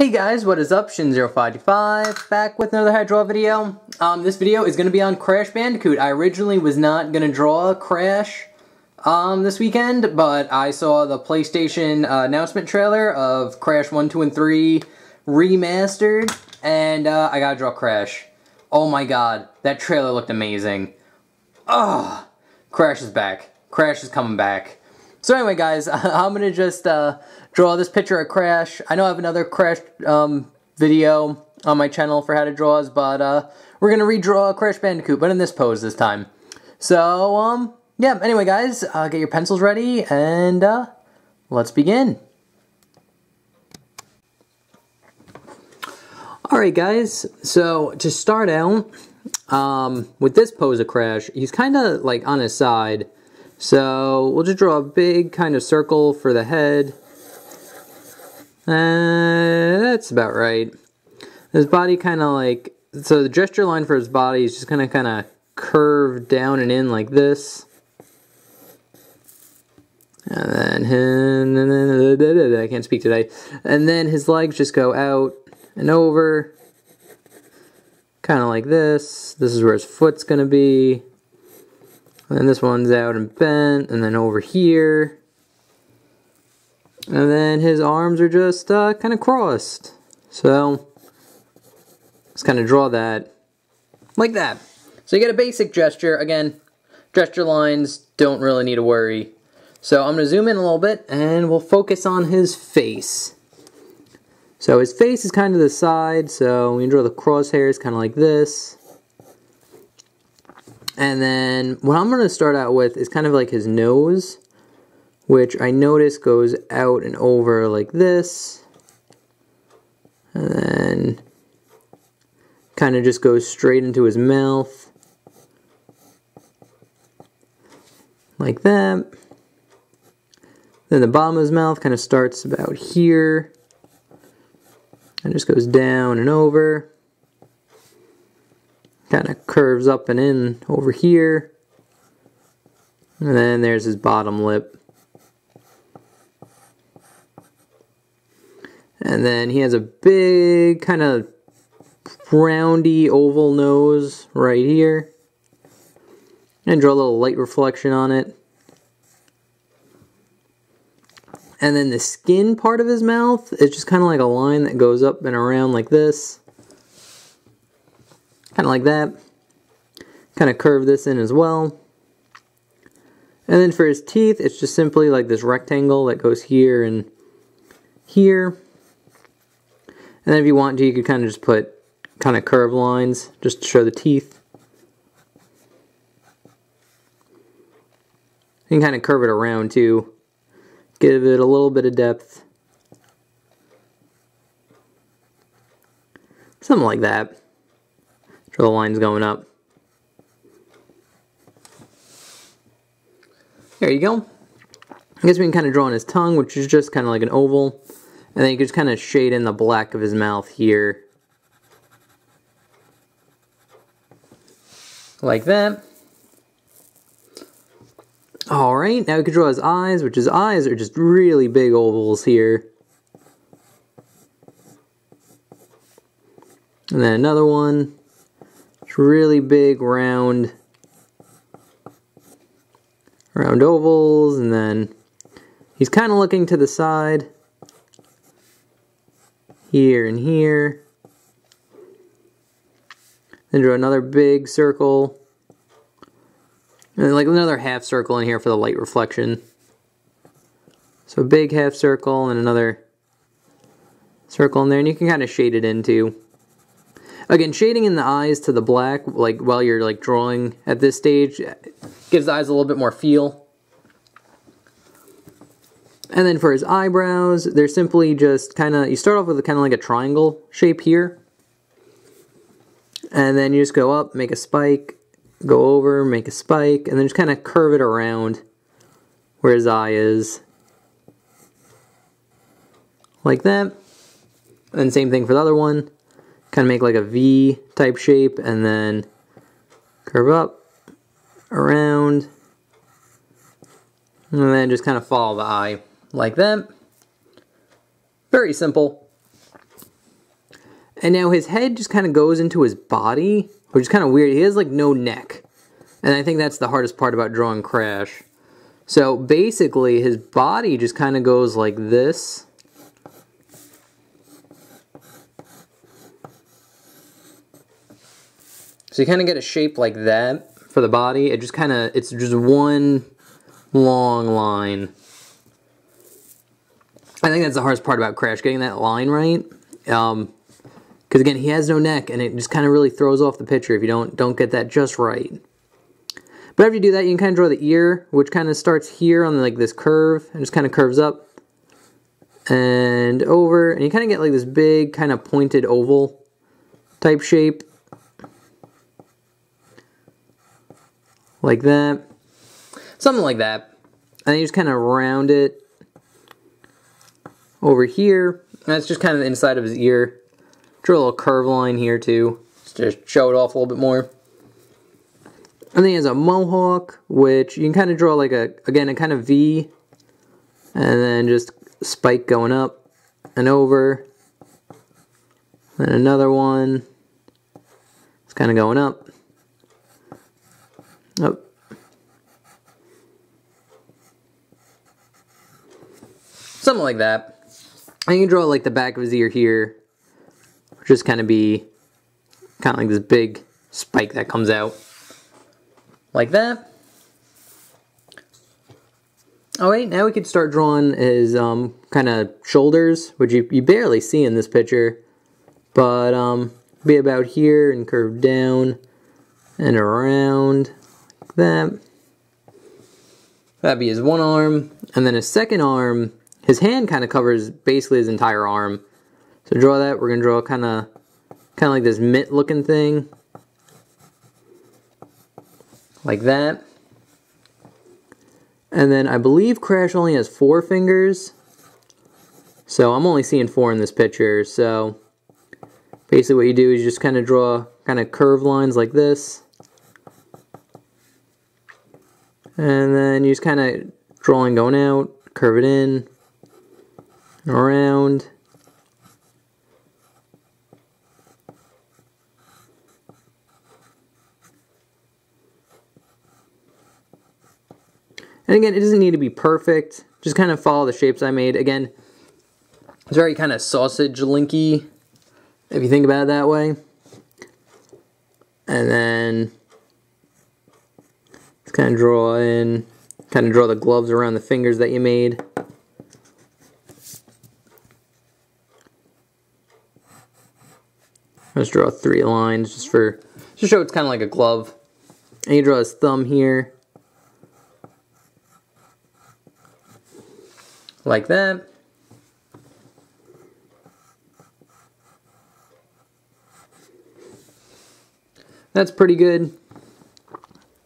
Hey guys, what is up? Shin0525 back with another how to draw video. This video is going to be on Crash Bandicoot. I originally was not going to draw Crash this weekend, but I saw the PlayStation announcement trailer of Crash 1, 2, and 3 remastered, and I gotta draw Crash. Oh my god, that trailer looked amazing. Oh, Crash is back. Crash is coming back. So anyway guys, I'm going to just draw this picture of Crash. I know I have another Crash video on my channel for how to draws, but we're going to redraw Crash Bandicoot, but in this pose this time. So, yeah, anyway guys, get your pencils ready, and let's begin. Alright guys, so to start out, with this pose of Crash, he's kind of like on his side. So we'll just draw a big kind of circle for the head. That's about right. His body kind of like, so the gesture line for his body is just going to kind of curve down and in like this. And then I can't speak today. And then his legs just go out and over. Kind of like this. This is where his foot's going to be. And then this one's out and bent, and then over here. And then his arms are just kind of crossed. So, let's kind of draw that like that. So you get a basic gesture. Again, gesture lines don't really need to worry. So I'm going to zoom in a little bit, and we'll focus on his face. So his face is kind of the side, so we can draw the crosshairs kind of like this. And then what I'm going to start out with is kind of like his nose, which I notice goes out and over like this. And then kind of just goes straight into his mouth. Like that. Then the bottom of his mouth kind of starts about here. And just goes down and over. Kind of curves up and in over here. And then there's his bottom lip. And then he has a big kind of roundy oval nose right here. And draw a little light reflection on it. And then the skin part of his mouth is just kind of like a line that goes up and around like this. Kind of like that. Kind of curve this in as well. And then for his teeth, it's just simply like this rectangle that goes here and here. And then if you want to, you could kind of just put kind of curved lines just to show the teeth. You can kind of curve it around too. Give it a little bit of depth. Something like that. Draw the lines going up. There you go. I guess we can kind of draw on his tongue, which is just kind of like an oval. And then you can just kind of shade in the black of his mouth here. Like that. Alright, now we can draw his eyes, which his eyes are just really big ovals here. And then another one. It's really big, round ovals, and then he's kind of looking to the side, here and here. Then draw another big circle, and then like another half circle in here for the light reflection. So a big half circle and another circle in there, and you can kind of shade it in too. Again, shading in the eyes to the black, like while you're like drawing at this stage, gives the eyes a little bit more feel. And then for his eyebrows, they're simply just kind of, you start off with kind of like a triangle shape here. And then you just go up, make a spike, go over, make a spike, and then just kind of curve it around where his eye is. Like that. And same thing for the other one. Kind of make like a V type shape, and then curve up, around, and then just kind of follow the eye like that. Very simple. And now his head just kind of goes into his body, which is kind of weird. He has like no neck. And I think that's the hardest part about drawing Crash. So basically his body just kind of goes like this. So you kind of get a shape like that for the body. It just kind of, it's just one long line. I think that's the hardest part about Crash, getting that line right. Because again, he has no neck, and it just kind of really throws off the picture if you don't get that just right. But after you do that, you can kind of draw the ear, which kind of starts here on like this curve, and just kind of curves up and over, and you kind of get like this big kind of pointed oval type shape. Like that. Something like that. And then you just kind of round it over here. And that's just kind of the inside of his ear. Draw a little curve line here too, just to show it off a little bit more. And then he has a mohawk, which you can kind of draw like a kind of V. And then just a spike going up and over. Then another one. It's kind of going up. Up. Something like that. And you can draw like the back of his ear here, which just kind of be kind of like this big spike that comes out. Like that. Oh wait, now we could start drawing his kind of shoulders, which you barely see in this picture. But be about here and curve down and around. That. That'd be his one arm, and then his second arm, his hand kind of covers basically his entire arm. So draw that. We're gonna draw kind of like this mitt looking thing, like that. And then I believe Crash only has 4 fingers, so I'm only seeing 4 in this picture. So basically, what you do is you just kind of draw kind of curved lines like this. And then you just kind of drawing going out, curve it in, around. And again, it doesn't need to be perfect. Just kind of follow the shapes I made. Again, it's very kind of sausage-linky, if you think about it that way. And then kind of draw the gloves around the fingers that you made. Just draw 3 lines just to show it's kind of like a glove. And you draw his thumb here. Like that. That's pretty good.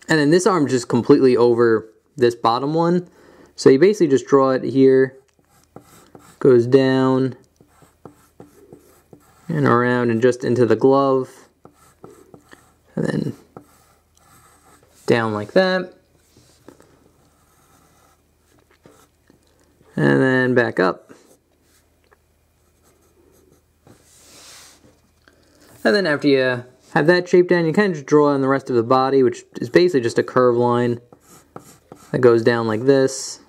And then this arm just completely over this bottom one. So you basically just draw it here, goes down and around and just into the glove, and then down like that, and then back up. And then after you have that shape down, you kind of just draw on the rest of the body, which is basically just a curved line that goes down like this.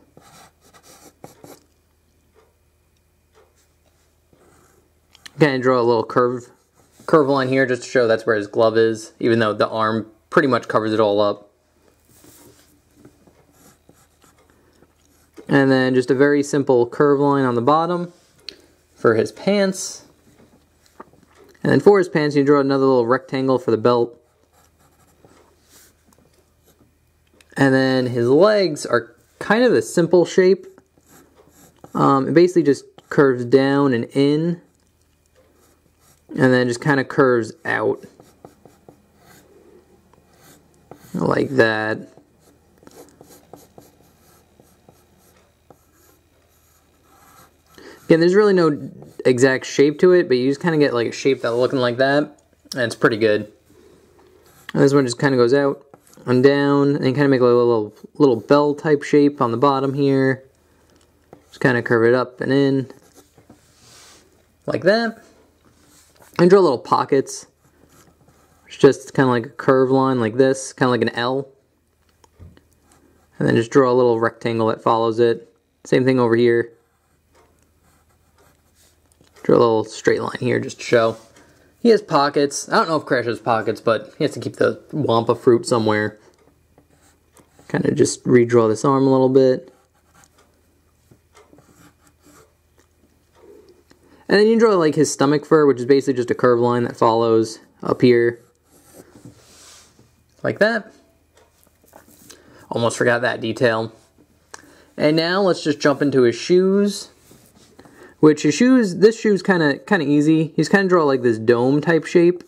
Kind of draw a little curve line here just to show that's where his glove is, even though the arm pretty much covers it all up. And then just a very simple curve line on the bottom for his pants. And then for his pants, you draw another little rectangle for the belt. And then his legs are kind of a simple shape. It basically just curves down and in, and then just kind of curves out. Like that. Again, there's really no exact shape to it, but you just kind of get like a shape that's looking like that, and it's pretty good. And this one just kind of goes out and down, and you kind of make like a little bell type shape on the bottom here. Just kind of curve it up and in, like that. And draw little pockets. It's just kind of like a curved line like this, kind of like an L. And then just draw a little rectangle that follows it. Same thing over here. Draw a little straight line here just to show. He has pockets. I don't know if Crash has pockets, but he has to keep the Wampa fruit somewhere. Kind of just redraw this arm a little bit. And then you draw like his stomach fur, which is basically just a curved line that follows up here. Like that. Almost forgot that detail. And now let's just jump into his shoes. Which his shoes, this shoe's kind of easy. He's kind of draw like this dome type shape.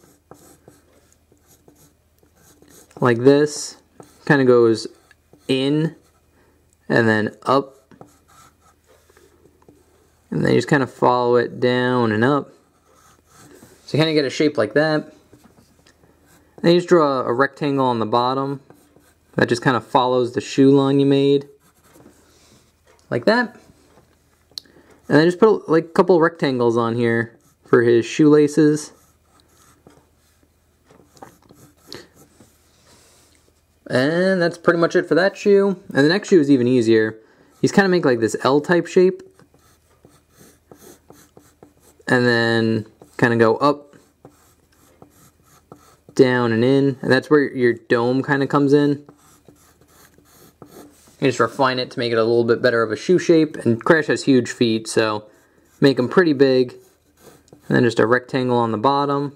Like this. Kind of goes in and then up. And then you just kind of follow it down and up. So you kind of get a shape like that. Then you just draw a rectangle on the bottom. That just kind of follows the shoe line you made. Like that. And then just put like a couple rectangles on here for his shoelaces. And that's pretty much it for that shoe. And the next shoe is even easier. He's kind of make like this L type shape. And then kind of go up, down, and in. And that's where your dome kind of comes in. You just refine it to make it a little bit better of a shoe shape. And Crash has huge feet, so make them pretty big. And then just a rectangle on the bottom.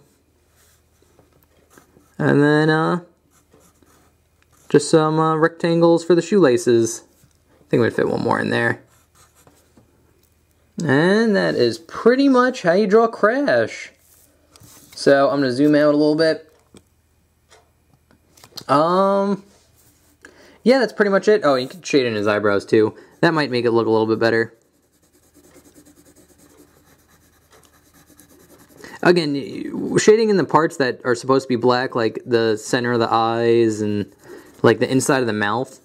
And then just some rectangles for the shoelaces. I think we'd fit one more in there. And that is pretty much how you draw Crash. So I'm going to zoom out a little bit. Yeah, that's pretty much it. Oh, you can shade in his eyebrows too. That might make it look a little bit better. Again, shading in the parts that are supposed to be black, like the center of the eyes and like the inside of the mouth,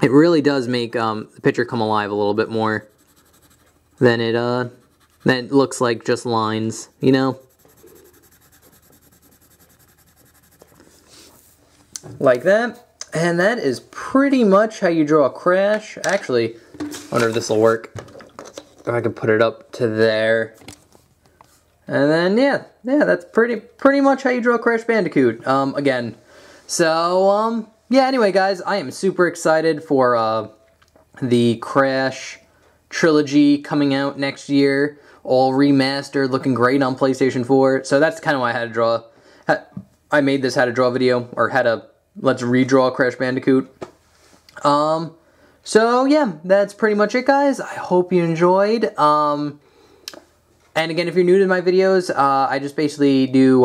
it really does make the picture come alive a little bit more than it looks like just lines, you know? Like that. And that is pretty much how you draw a Crash. Actually, I wonder if this will work. If I can put it up to there. And then, yeah, that's pretty much how you draw Crash Bandicoot. Again. So, yeah, anyway, guys, I am super excited for the Crash trilogy coming out next year. All remastered, looking great on PlayStation 4. So that's kind of why I had to draw. I made this how to draw video, or how to let's redraw Crash Bandicoot. So yeah, that's pretty much it, guys. I hope you enjoyed. And again, if you're new to my videos, I just basically do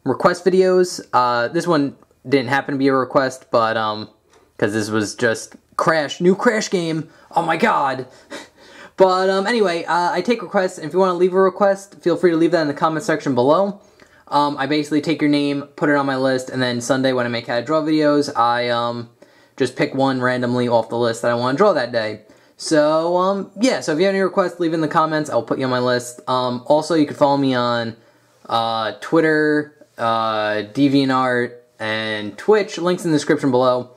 request videos. This one didn't happen to be a request, but because this was just Crash, new Crash game. Oh my god. But anyway, I take requests, and if you want to leave a request, feel free to leave that in the comment section below. I basically take your name, put it on my list, and then Sunday when I make how to draw videos, I just pick one randomly off the list that I want to draw that day. So, yeah, so if you have any requests, leave in the comments, I'll put you on my list. Also, you can follow me on Twitter, DeviantArt, and Twitch, links in the description below.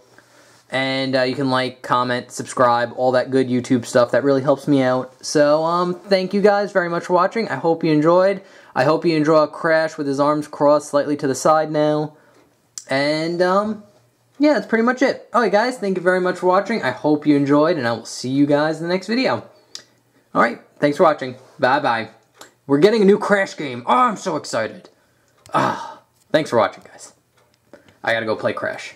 And you can like, comment, subscribe, all that good YouTube stuff. That really helps me out. So, thank you guys very much for watching. I hope you enjoyed. I hope you enjoy Crash with his arms crossed slightly to the side now. And, yeah, that's pretty much it. Alright, guys, thank you very much for watching. I hope you enjoyed, and I will see you guys in the next video. Alright, thanks for watching. Bye-bye. We're getting a new Crash game. Oh, I'm so excited. Thanks for watching, guys. I gotta go play Crash.